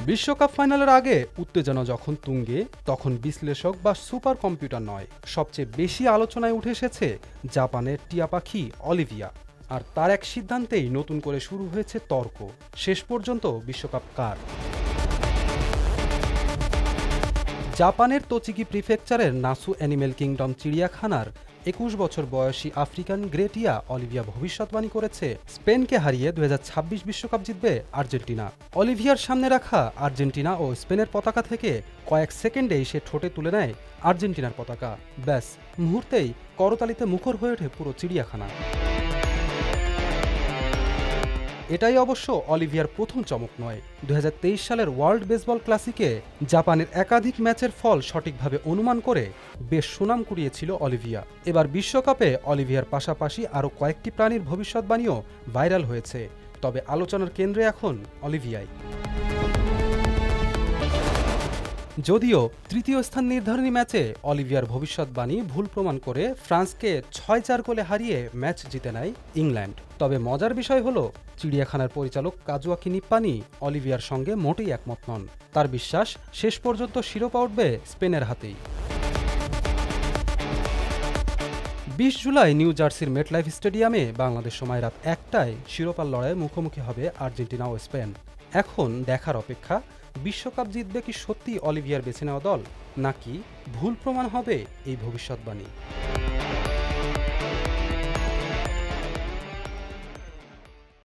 বিশ্বকাপ ফাইনালের আগে উত্তেজনা যখন তুঙ্গে, তখন বিশ্লেষক বা সুপার কম্পিউটার নয়, সবচেয়ে বেশি আলোচনায় উঠে এসেছে জাপানের টিয়া পাখি অলিভিয়া। আর তার এক সিদ্ধান্তেই নতুন করে শুরু হয়েছে তর্ক, শেষ পর্যন্ত বিশ্বকাপ কার। জাপানের তোচিকি প্রিফেকচারের নাসু অ্যানিমেল কিংডম চিড়িয়াখানার ২১ বছর বয়সী আফ্রিকান গ্রে টিয়া অলিভিয়া ভবিষ্যৎবাণী করেছে স্পেনকে হারিয়ে ২০২৬ বিশ্বকাপ জিতবে আর্জেন্টিনা। অলিভিয়ার সামনে রাখা আর্জেন্টিনা ও স্পেনের পতাকা থেকে কয়েক সেকেন্ডেই সে ঠোঁটে তুলে নেয় আর্জেন্টিনার পতাকা। ব্যাস, মুহূর্তেই করতালিতে মুখর হয়ে ওঠে পুরো চিড়িয়াখানা। এটাই অবশ্য অলিভিয়ার প্রথম চমক নয়। ২০২৩ সালের ওয়ার্ল্ড বেসবল ক্লাসিকে জাপানের একাধিক ম্যাচের ফল সঠিকভাবে অনুমান করে বেশ সুনাম কুড়িয়েছিল অলিভিয়া। এবার বিশ্বকাপে অলিভিয়ার পাশাপাশি আরও কয়েকটি প্রাণীর ভবিষ্যৎবাণীও ভাইরাল হয়েছে, তবে আলোচনার কেন্দ্রে এখন অলিভিয়াই। যদিও তৃতীয় স্থান নির্ধারণী ম্যাচে অলিভিয়ার ভবিষ্যৎবাণী ভুল প্রমাণ করে ফ্রান্সকে ৬-৪ গোলে হারিয়ে ম্যাচ জিতে নেয় ইংল্যান্ড। তবে মজার বিষয় হলো, চিড়িয়াখানার পরিচালক কাজুয়াকি নিপ্পানি অলিভিয়ার সঙ্গে মোটেই একমত নন। তার বিশ্বাস, শেষ পর্যন্ত শিরোপা উঠবে স্পেনের হাতেই। ২০ জুলাই নিউ জার্সির মেটলাইফ স্টেডিয়ামে বাংলাদেশ সময় রাত ১টায় শিরোপার লড়াইয়ে মুখোমুখি হবে আর্জেন্টিনা ও স্পেন। এখন দেখার অপেক্ষা, বিশ্বকাপ জিতবে কি সত্যি অলিভিয়ার বেছে নেওয়া দল, নাকি ভুল প্রমাণ হবে এই ভবিষ্যৎবাণী।